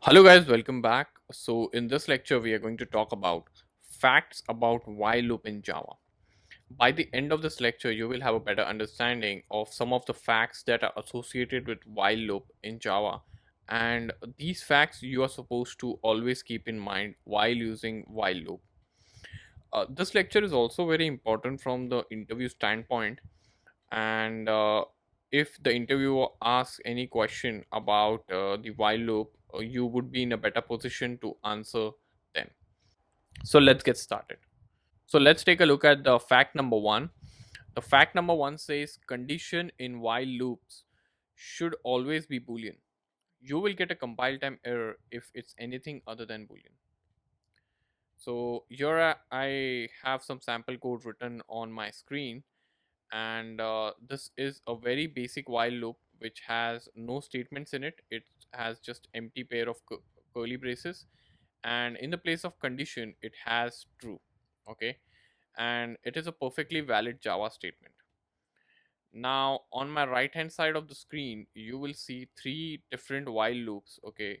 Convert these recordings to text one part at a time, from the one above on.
Hello guys, welcome back. So in this lecture we are going to talk about facts about while loop in Java. By the end of this lecture you will have a better understanding of some of the facts that are associated with while loop in Java, and these facts you are supposed to always keep in mind while using while loop. This lecture is also very important from the interview standpoint, and if the interviewer asks any question about the while loop, you would be in a better position to answer them. So let's get started. So let's take a look at the fact number one. The fact number one says condition in while loops should always be boolean. You will get a compile time error if it's anything other than boolean. So here I have some sample code written on my screen, and this is a very basic while loop which has no statements in it. It has just empty pair of curly braces, and in the place of condition it has true. Okay, and it is a perfectly valid Java statement. Now on my right hand side of the screen you will see three different while loops, okay,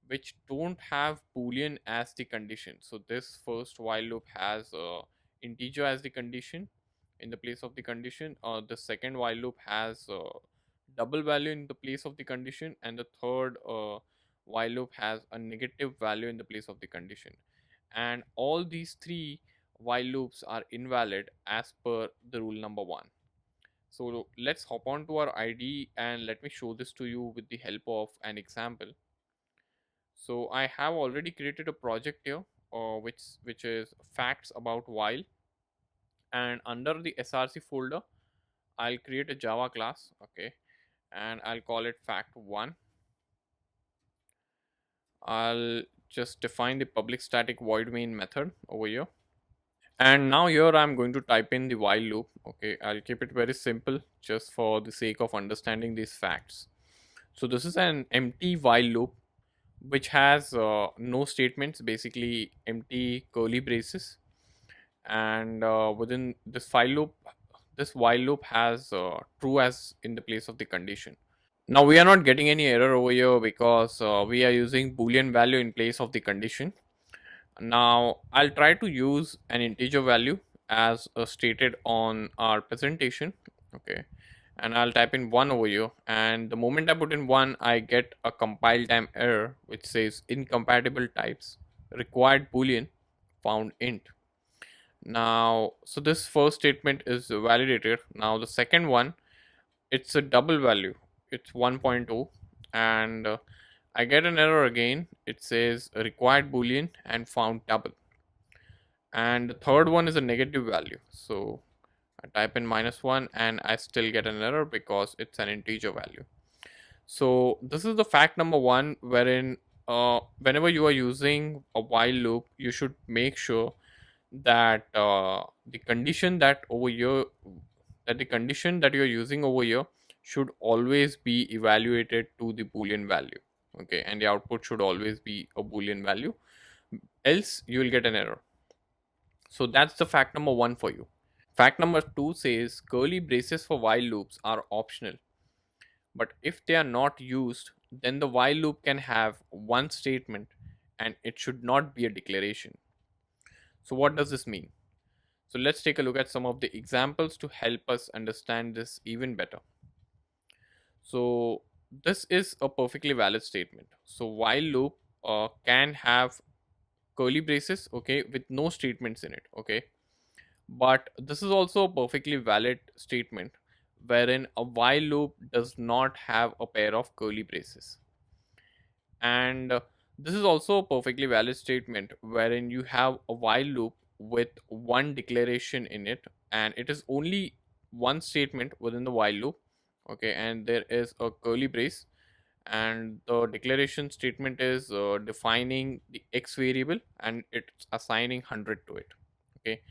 which don't have boolean as the condition. So this first while loop has integer as the condition in the place of the condition. The second while loop has double value in the place of the condition, and the third while loop has a negative value in the place of the condition. And all these three while loops are invalid as per the rule number one. So let's hop on to our ID and let me show this to you with the help of an example. So I have already created a project here, which is facts about while, and under the src folder I'll create a Java class, okay, and I'll call it fact1. I'll just define the public static void main method over here, and now here I'm going to type in the while loop. Okay, I'll keep it very simple just for the sake of understanding these facts. So this is an empty while loop which has no statements, basically empty curly braces, and within this while loop has true as in the place of the condition. Now we are not getting any error over here because we are using boolean value in place of the condition. Now I'll try to use an integer value as stated on our presentation, okay, and I'll type in 1 over here, and the moment I put in 1 I get a compile time error which says incompatible types, required boolean, found int. Now so this first statement is validated. Now the second one, it's a double value, it's 1.0, and I get an error again. It says required boolean and found double. And the third one is a negative value. So I type in -1 and I still get an error because it's an integer value. So this is the fact number one, wherein whenever you are using a while loop, you should make sure that the condition that over here that the condition that you're using over here should always be evaluated to the boolean value, okay, and the output should always be a boolean value, else you will get an error. So that's the fact number one for you. Fact number two says curly braces for while loops are optional, but if they are not used, then the while loop can have one statement and it should not be a declaration. So what does this mean? So let's take a look at some of the examples to help us understand this even better. So this is a perfectly valid statement. So while loop can have curly braces, okay, with no statements in it, okay. But this is also a perfectly valid statement wherein a while loop does not have a pair of curly braces. And this is also a perfectly valid statement wherein you have a while loop with one declaration in it, and it is only one statement within the while loop, okay, and there is a curly brace, and the declaration statement is defining the x variable and it's assigning 100 to it, okay.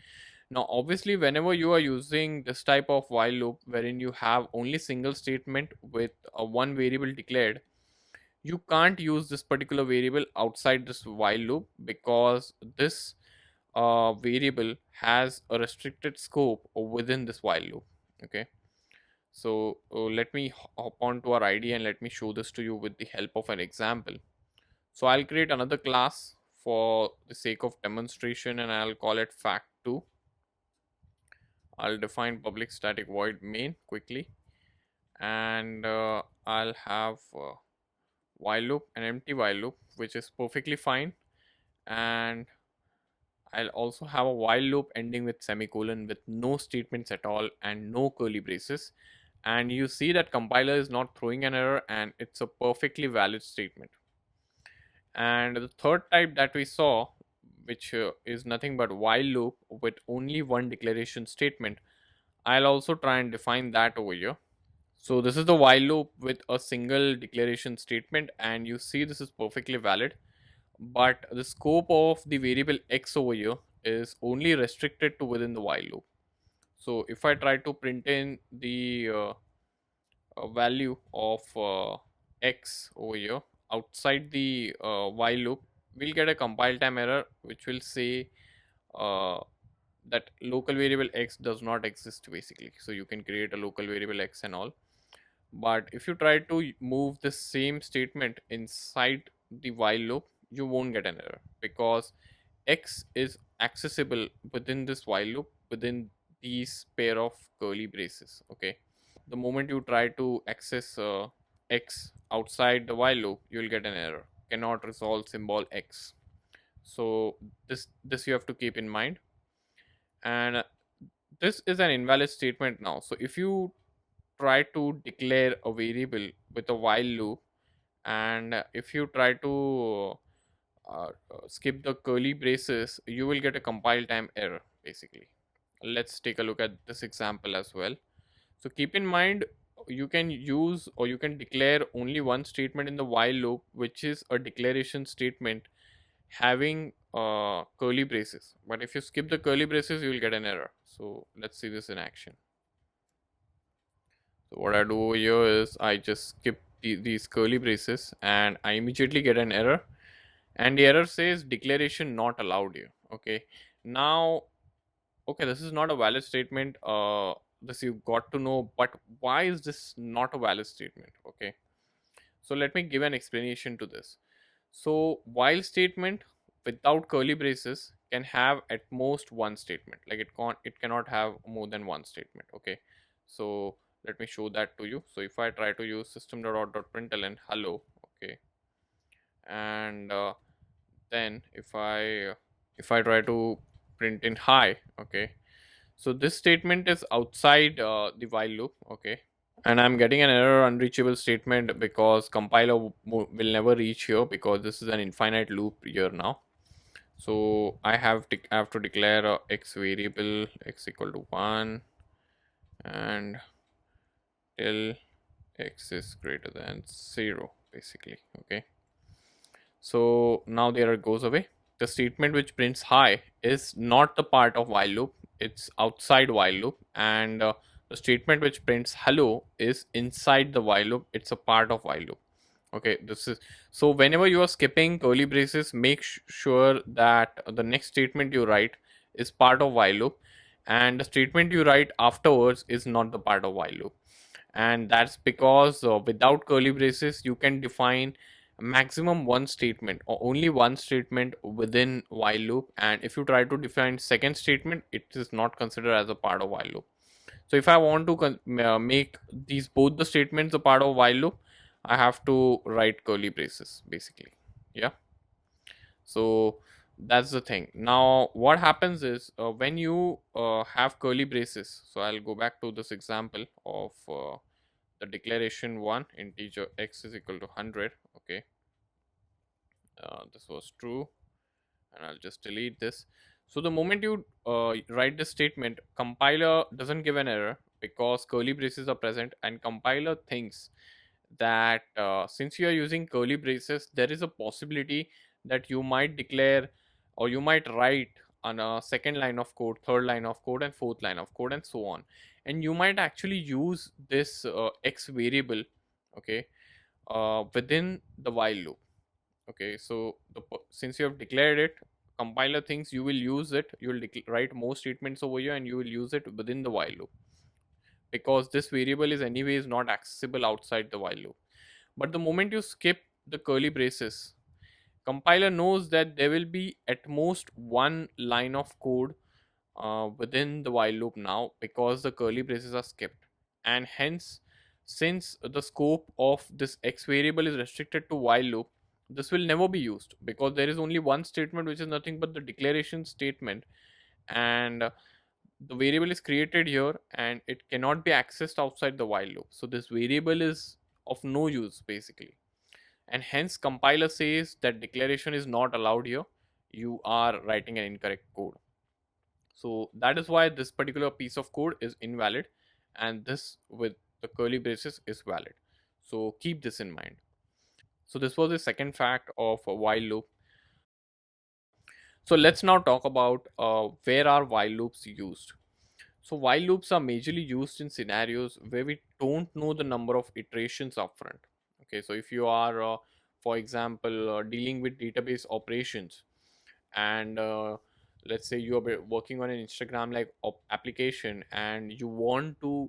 Now obviously whenever you are using this type of while loop wherein you have only single statement with a one variable declared, you can't use this particular variable outside this while loop because this variable has a restricted scope within this while loop, okay. So let me hop on to our ID and let me show this to you with the help of an example. So I'll create another class for the sake of demonstration, and I'll call it fact2. I'll define public static void main quickly, and I'll have while loop, an empty while loop, which is perfectly fine. And I'll also have a while loop ending with semicolon with no statements at all and no curly braces. And you see that compiler is not throwing an error, and it's a perfectly valid statement. And the third type that we saw, which is nothing but while loop with only one declaration statement, I'll also try and define that over here. So this is the while loop with a single declaration statement, and you see this is perfectly valid. But the scope of the variable x over here is only restricted to within the while loop. So if I try to print in the value of x over here outside the while loop, we'll get a compile time error which will say uh, that local variable x does not exist basically. So you can create a local variable x and all. But if you try to move the same statement inside the while loop, you won't get an error because x is accessible within this while loop within these pair of curly braces. Okay, the moment you try to access x outside the while loop, you will get an error, cannot resolve symbol x. So this you have to keep in mind. And this is an invalid statement now. So if you try to declare a variable with a while loop, and if you try to skip the curly braces, you will get a compile time error basically. Let's take a look at this example as well. So keep in mind, you can use or you can declare only one statement in the while loop, which is a declaration statement having curly braces. But if you skip the curly braces, you will get an error. So let's see this in action. So what I do over here is I just skip these curly braces and I immediately get an error, and the error says declaration not allowed here. Okay, now, okay, this is not a valid statement. This you got to know, but why is this not a valid statement? Okay, so let me give an explanation to this. So while statement without curly braces can have at most one statement, like it cannot have more than one statement. Okay, so let me show that to you. So if I try to use system.out.println hello, okay, and then if I try to print in hi, okay, so this statement is outside the while loop. Okay, and I'm getting an error unreachable statement because compiler will never reach here because this is an infinite loop here now. So I have to declare a x variable x equal to 1 and till x is greater than 0 basically. Okay, so now the error goes away. The statement which prints hi is not the part of while loop, it's outside while loop. And the statement which prints hello is inside the while loop, it's a part of while loop. Okay, this is, so whenever you are skipping curly braces, make sure that the next statement you write is part of while loop, and the statement you write afterwards is not the part of while loop. And that's because without curly braces you can define maximum one statement or only one statement within while loop, and if you try to define second statement, it is not considered as a part of while loop. So if I want to make these both the statements a part of while loop, I have to write curly braces basically. Yeah, so that's the thing. Now what happens is when you have curly braces, so I'll go back to this example of the declaration one, integer x is equal to 100. Okay, this was true, and I'll just delete this. So the moment you write this statement, compiler doesn't give an error because curly braces are present, and compiler thinks that since you are using curly braces, there is a possibility that you might declare or you might write on a second line of code, third line of code, and fourth line of code, and so on. And you might actually use this x variable, okay, within the while loop. Okay, so since you have declared it, compiler thinks you will use it, you will write more statements over here and you will use it within the while loop, because this variable is anyways not accessible outside the while loop. But the moment you skip the curly braces, Compiler knows that there will be at most one line of code within the while loop now, because the curly braces are skipped, and hence, since the scope of this x variable is restricted to while loop, this will never be used, because there is only one statement which is nothing but the declaration statement. And the variable is created here and it cannot be accessed outside the while loop, so this variable is of no use basically. And hence compiler says that declaration is not allowed here, you are writing an incorrect code. So that is why this particular piece of code is invalid, and this with the curly braces is valid. So keep this in mind. So this was the second fact of a while loop. So let's now talk about where are while loops used. So while loops are majorly used in scenarios where we don't know the number of iterations upfront. Okay, so if you are, for example, dealing with database operations, and let's say you are working on an Instagram like application, and you want to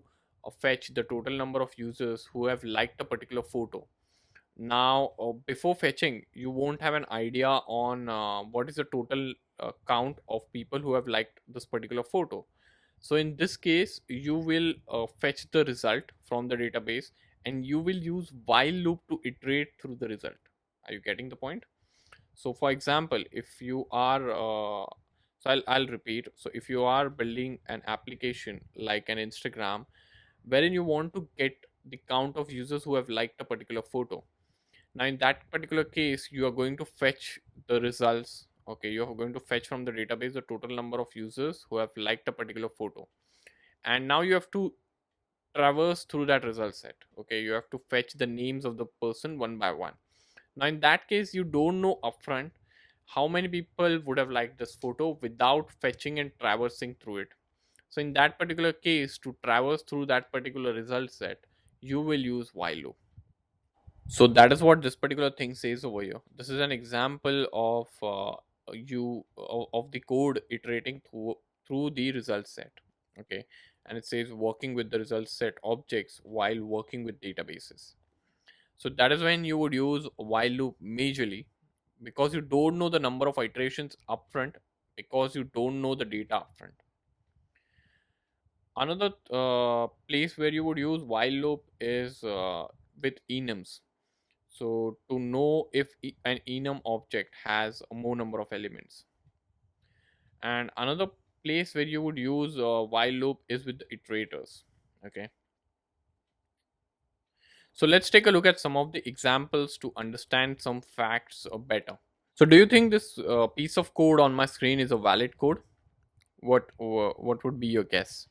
fetch the total number of users who have liked a particular photo. Now, before fetching, you won't have an idea on what is the total count of people who have liked this particular photo. So in this case, you will fetch the result from the database, and you will use while loop to iterate through the result. Are you getting the point? So for example, if you are I'll repeat. So if you are building an application like an Instagram, wherein you want to get the count of users who have liked a particular photo. Now in that particular case, you are going to fetch the results. Okay, you are going to fetch from the database the total number of users who have liked a particular photo, and now you have to traverse through that result set. Okay, you have to fetch the names of the person one by one. Now in that case, you don't know upfront how many people would have liked this photo without fetching and traversing through it. So in that particular case, to traverse through that particular result set, you will use while loop. So that is what this particular thing says over here. This is an example of of the code iterating through the result set. Okay, and it says working with the result set objects while working with databases. So that is when you would use while loop majorly, because you don't know the number of iterations upfront, because you don't know the data upfront. Another place where you would use while loop is with enums. So to know if an enum object has a more number of elements. And another place where you would use while loop is with the iterators. Okay. So let's take a look at some of the examples to understand some facts better. So do you think this piece of code on my screen is a valid code? What would be your guess?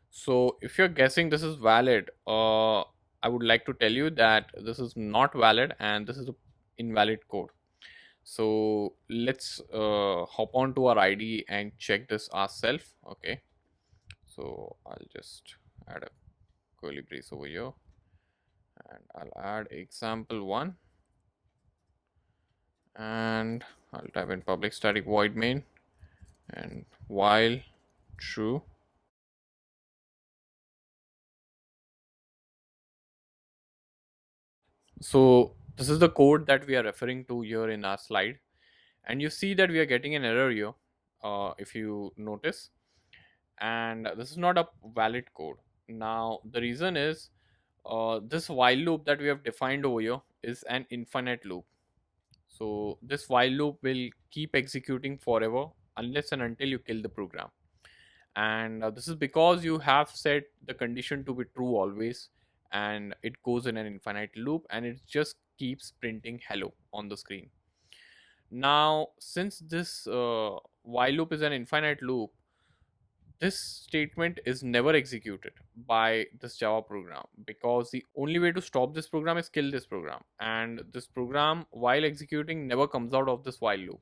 So if you're guessing this is valid, I would like to tell you that this is not valid and this is a invalid code. So let's hop on to our ID and check this ourselves. Okay. So I'll just add a curly brace over here, and I'll add example one, and I'll type in public static void main and while true. So this is the code that we are referring to here in our slide, and you see that we are getting an error here, if you notice, and this is not a valid code. Now the reason is, this while loop that we have defined over here is an infinite loop. So this while loop will keep executing forever unless and until you kill the program. And this is because you have set the condition to be true always, and it goes in an infinite loop and it just keeps printing hello on the screen. Now since this while loop is an infinite loop, this statement is never executed by this Java program, because the only way to stop this program is kill this program, and this program while executing never comes out of this while loop,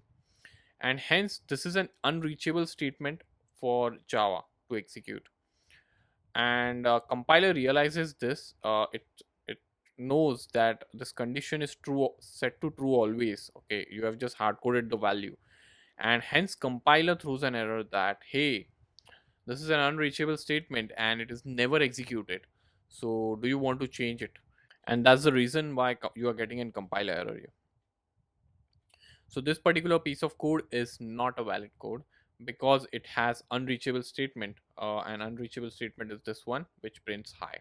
and hence this is an unreachable statement for Java to execute. And compiler realizes this. It knows that this condition is true, set to true always. Okay, you have just hard coded the value, and hence compiler throws an error that, hey, this is an unreachable statement and it is never executed. So, do you want to change it? And that's the reason why you are getting a compiler error here. So this particular piece of code is not a valid code because it has unreachable statement. An unreachable statement is this one, which prints hi.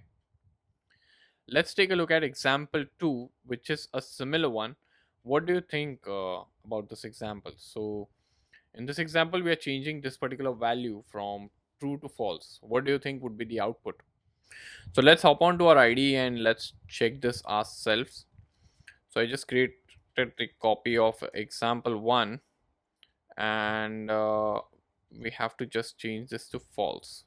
Let's take a look at example 2, which is a similar one. What do you think about this example? So in this example, we are changing this particular value from true to false. What do you think would be the output? So let's hop on to our IDE and let's check this ourselves. So I just created a copy of example 1, and we have to just change this to false.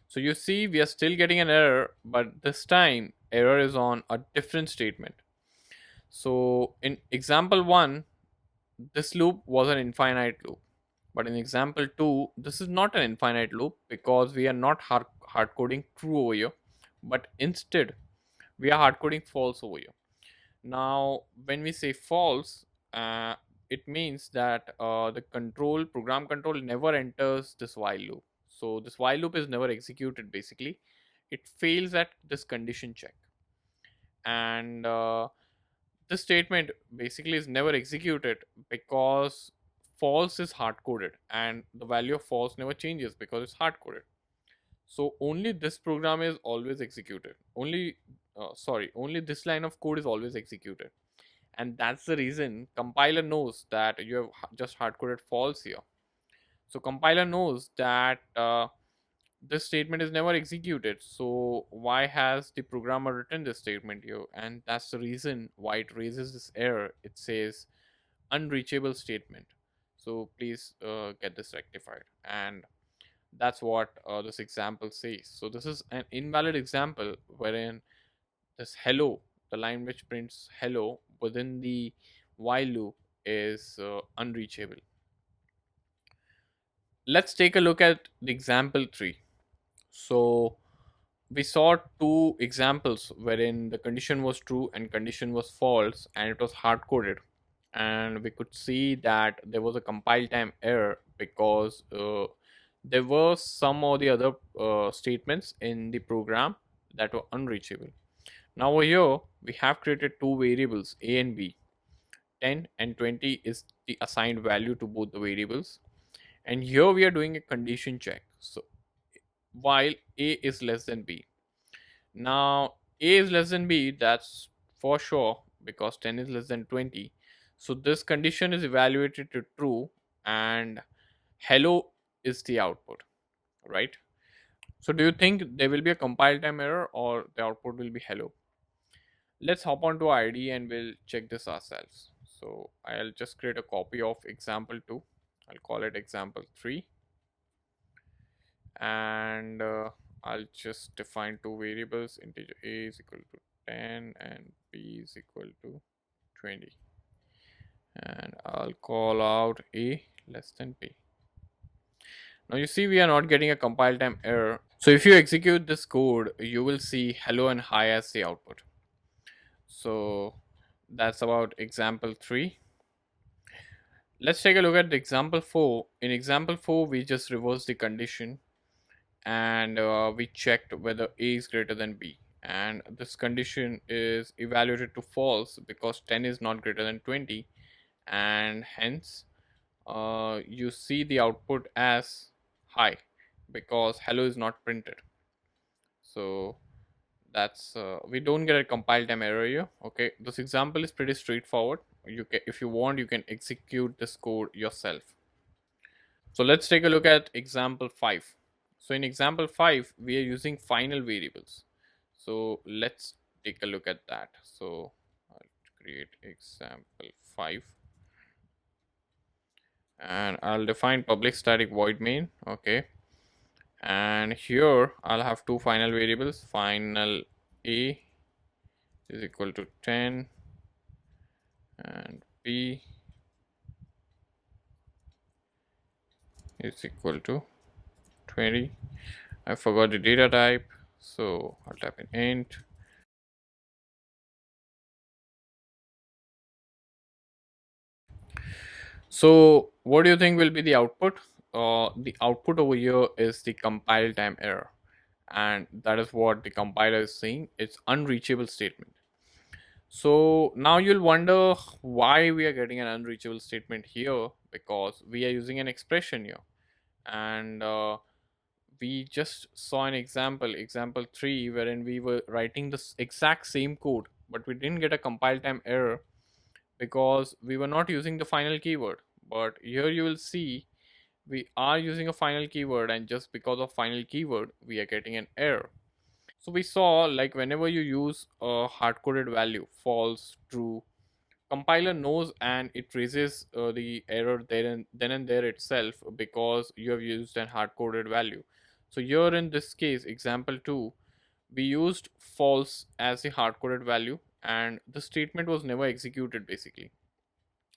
So you see we are still getting an error, but this time error is on a different statement. So in example 1, this loop was an infinite loop. But in example 2, this is not an infinite loop because we are not hard coding true over here, but instead we are hard coding false over here. Now, when we say false, it means that the program control never enters this while loop. So this while loop is never executed basically. It fails at this condition check. And this statement basically is never executed because false is hard coded and the value of false never changes because it's hard coded. So only this program is always executed. Only this line of code is always executed, and that's the reason compiler knows that you have just hard coded false here. So compiler knows that this statement is never executed, so why has the programmer written this statement here? And that's the reason why it raises this error. It says unreachable statement. So please get this rectified. And that's what this example says. So this is an invalid example wherein this hello, the line which prints hello within the while loop, is unreachable. Let's take a look at the example 3. So we saw two examples wherein the condition was true and condition was false, and it was hard coded. And we could see that there was a compile time error because there were some or the other statements in the program that were unreachable. Now over here we have created two variables a and b. 10 and 20 is the assigned value to both the variables, and here we are doing a condition check. So while a is less than b, now a is less than b, that's for sure because 10 is less than 20. So this condition is evaluated to true, and hello is the output, right? So do you think there will be a compile time error or the output will be hello? Let's hop on to ID and we'll check this ourselves. So I'll just create a copy of example 2. I'll call it example 3, and I'll just define two variables. Integer a is equal to 10 and b is equal to 20, and I'll call out a less than b. Now you see we are not getting a compile time error. So if you execute this code, you will see hello and hi as the output. So that's about example 3. Let's take a look at the example 4. In example 4, we just reversed the condition, and we checked whether a is greater than b. And this condition is evaluated to false because 10 is not greater than 20, and hence you see the output as high because hello is not printed. So that's we don't get a compile time error here. Okay, this example is pretty straightforward. You can, if you want, you can execute this code yourself. So let's take a look at example 5. So in example 5, we are using final variables. So let's take a look at that. So I'll create example 5, and I'll define public static void main. Okay, and here I'll have two final variables. Final a is equal to 10 and b is equal to 20. I forgot the data type, so I'll type in int. So what do you think will be the output? The output over here is the compile time error, and that is what the compiler is saying. It's unreachable statement. So now you'll wonder why we are getting an unreachable statement here, because we are using an expression here. And we just saw an example 3, wherein we were writing this exact same code, but we didn't get a compile time error because we were not using the final keyword. But here you will see we are using a final keyword, and just because of final keyword, we are getting an error. So we saw, like, whenever you use a hard coded value, false, true, compiler knows and it raises the error then and there itself, because you have used an hard coded value. So here in this case, example 2, we used false as the hard coded value, and the statement was never executed basically.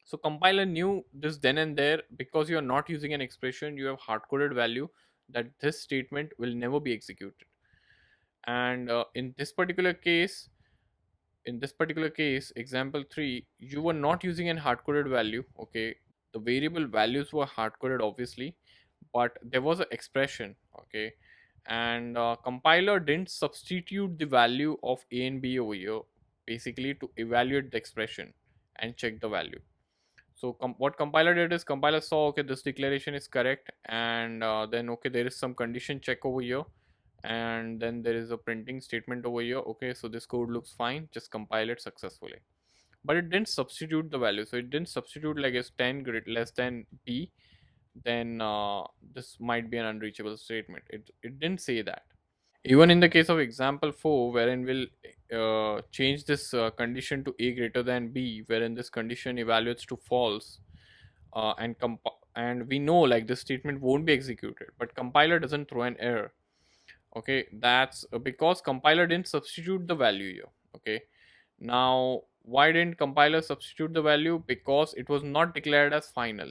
So compiler knew this then and there, because you are not using an expression, you have hard coded value, that this statement will never be executed. And in this particular case, example 3, you were not using an hard coded value. Okay, the variable values were hard coded obviously, but there was an expression. Okay, and compiler didn't substitute the value of a and b over here, basically to evaluate the expression and check the value. So what compiler did is, compiler saw, okay, this declaration is correct, and then, okay, there is some condition check over here, and then there is a printing statement over here. Okay, so this code looks fine, just compile it successfully. But it didn't substitute the value, so it didn't substitute like as 10 less than b, then this might be an unreachable statement. It didn't say that. Even in the case of example 4, wherein we'll change this condition to a greater than b, wherein this condition evaluates to false, and we know like this statement won't be executed, but compiler doesn't throw an error. Okay, that's because compiler didn't substitute the value here. Okay, now why didn't compiler substitute the value? Because it was not declared as final.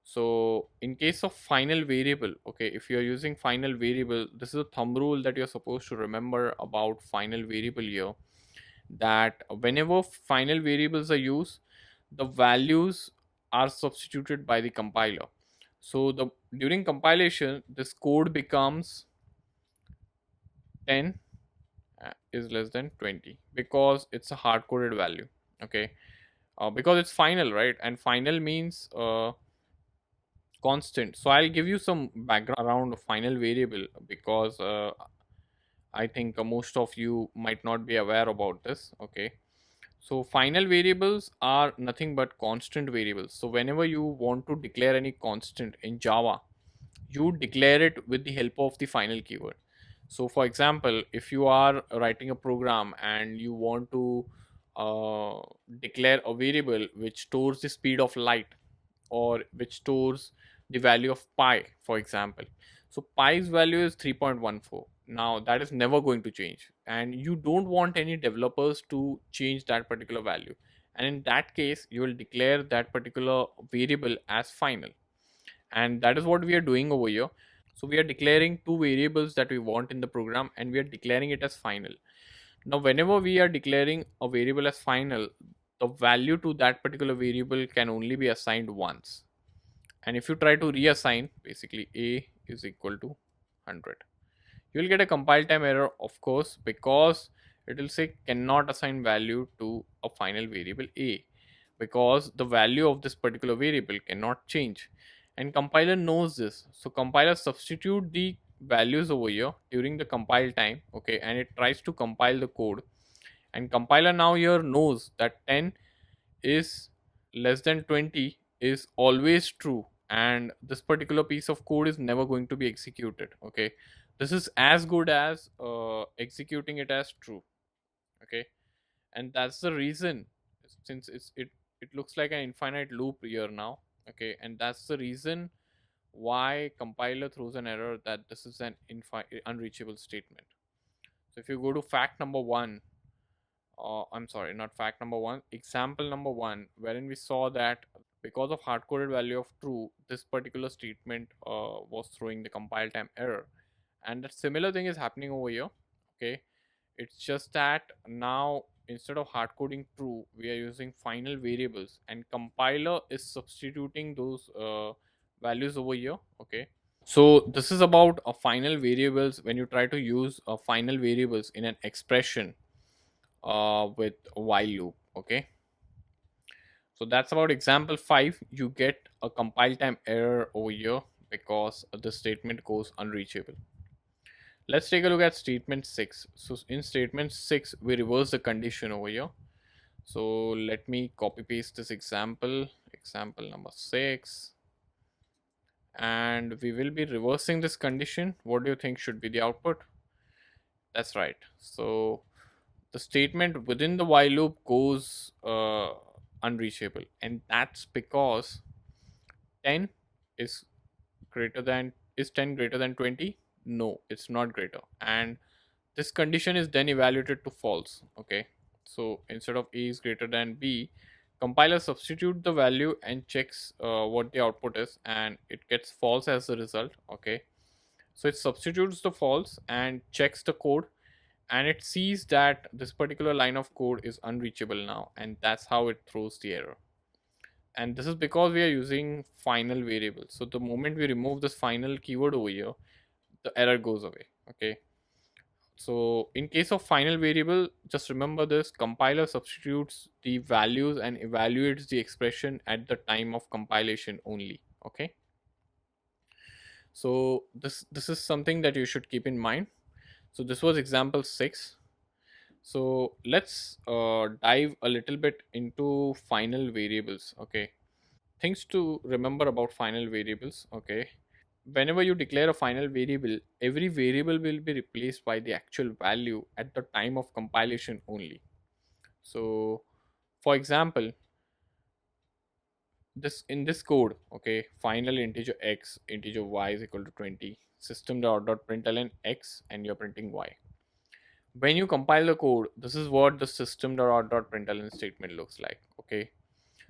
So in case of final variable, okay, if you're using final variable, this is a thumb rule that you're supposed to remember about final variable here, that whenever final variables are used, the values are substituted by the compiler. So the during compilation, this code becomes 10 is less than 20, because it's a hard coded value. Okay, because it's final, right? And final means constant. So I'll give you some background around final variable, because I think most of you might not be aware about this. Okay, so final variables are nothing but constant variables. So whenever you want to declare any constant in Java, you declare it with the help of the final keyword. So for example, if you are writing a program and you want to uh, declare a variable which stores the speed of light, or which stores the value of pi, for example. So pi's value is 3.14. Now that is never going to change, and you don't want any developers to change that particular value. And in that case, you will declare that particular variable as final. And that is what we are doing over here. So we are declaring two variables that we want in the program, and we are declaring it as final. Now, whenever we are declaring a variable as final, the value to that particular variable can only be assigned once. And if you try to reassign, basically a is equal to 100, you will get a compile time error, of course, because it will say cannot assign value to a final variable a, because the value of this particular variable cannot change, and compiler knows this. So compiler substitute the values over here during the compile time. Okay, and it tries to compile the code, and compiler now here knows that 10 is less than 20 is always true, and this particular piece of code is never going to be executed. Okay, this is as good as executing it as true. Okay, and that's the reason, since it looks like an infinite loop here now. Okay, and that's the reason why compiler throws an error that this is an unreachable statement. So if you go to fact number 1, I'm sorry, not fact number 1, example number 1, wherein we saw that because of hard coded value of true, this particular statement was throwing the compile time error. And that similar thing is happening over here. Okay, it's just that now instead of hard coding true, we are using final variables, and compiler is substituting those values over here. Okay, so this is about a final variables. When you try to use a final variables in an expression, with while loop. Okay, so that's about example 5. You get a compile time error over here because the statement goes unreachable. Let's take a look at statement 6. So in statement 6, we reverse the condition over here. So let me copy paste this example, example number 6, and we will be reversing this condition. What do you think should be the output? That's right. So the statement within the while loop goes unreachable, and that's because 10 is greater than is 10 greater than 20? No, it's not greater. And this condition is then evaluated to false. Okay, so instead of a is greater than b, compiler substitute the value and checks what the output is, and it gets false as a result. Okay, so it substitutes the false and checks the code, and it sees that this particular line of code is unreachable now, and that's how it throws the error. And this is because we are using final variable. So the moment we remove this final keyword over here, the error goes away. Okay, so in case of final variable, just remember this: compiler substitutes the values and evaluates the expression at the time of compilation only. Okay, so this is something that you should keep in mind. So this was example 6. So let's dive a little bit into final variables. Okay, things to remember about final variables. Okay, whenever you declare a final variable, every variable will be replaced by the actual value at the time of compilation only. So for example, this in this code, okay, final integer x, integer y is equal to 20, system.println x, and you're printing y. When you compile the code, this is what the system.println statement looks like. Okay,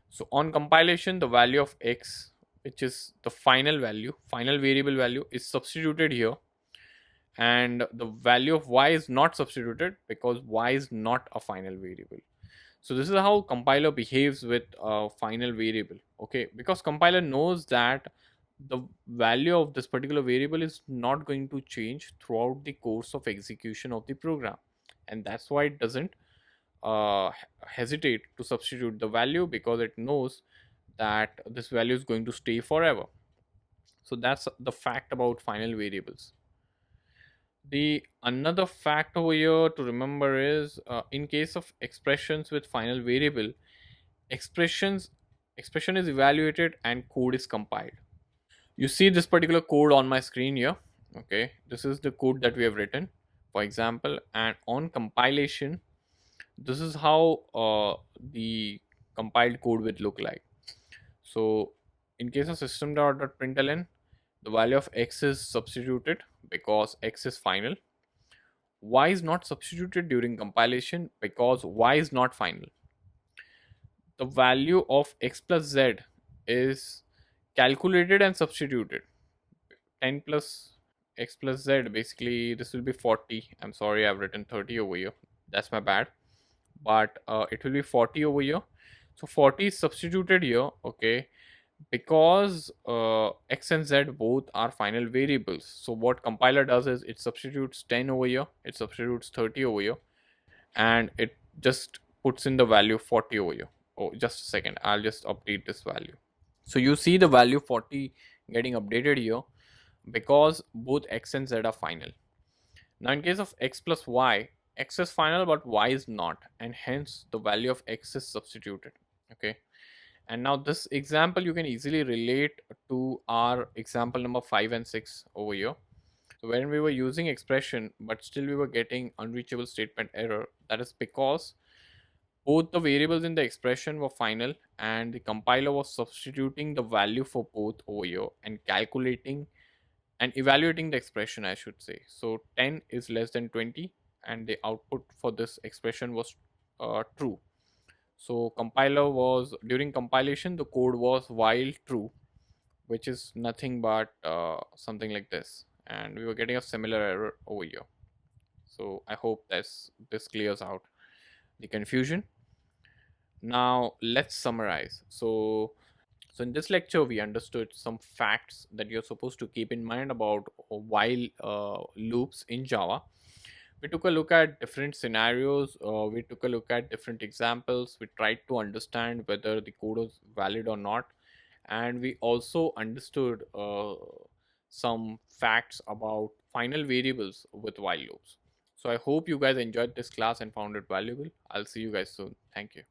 so on compilation, the value of x, which is the final value, final variable value, is substituted here, and the value of y is not substituted because y is not a final variable. So this is how compiler behaves with a final variable. Okay, because compiler knows that the value of this particular variable is not going to change throughout the course of execution of the program, and that's why it doesn't hesitate to substitute the value, because it knows that this value is going to stay forever. So that's the fact about final variables. The another fact over here to remember is, in case of expressions with final variable, expressions expression is evaluated and code is compiled. You see this particular code on my screen here. Okay, this is the code that we have written, for example, and on compilation, this is how the compiled code would look like. So in case of system.println, the value of x is substituted because x is final. Y is not substituted during compilation because y is not final. The value of x plus z is calculated and substituted. 10 plus x plus z, basically this will be 40. I'm sorry, I've written 30 over here, that's my bad. But it will be 40 over here. So 40 is substituted here. Okay, because x and z both are final variables, so what compiler does is it substitutes 10 over here, it substitutes 30 over here, and it just puts in the value 40 over here. Oh, just a second, I'll just update this value. So you see the value 40 getting updated here because both x and z are final. Now in case of x plus y, x is final but y is not, and hence the value of x is substituted. Okay, and now this example you can easily relate to our example number 5 and 6 over here. So when we were using expression but still we were getting unreachable statement error, that is because both the variables in the expression were final and the compiler was substituting the value for both over here and calculating and evaluating the expression, I should say. So 10 is less than 20 and the output for this expression was true. So compiler was, during compilation, the code was while true, which is nothing but something like this, and we were getting a similar error over here. So I hope this clears out the confusion. Now let's summarize. So in this lecture we understood some facts that you're supposed to keep in mind about while loops in Java. We took a look at different scenarios, we took a look at different examples, we tried to understand whether the code was valid or not, and we also understood some facts about final variables with while loops. So I hope you guys enjoyed this class and found it valuable. I'll see you guys soon. Thank you.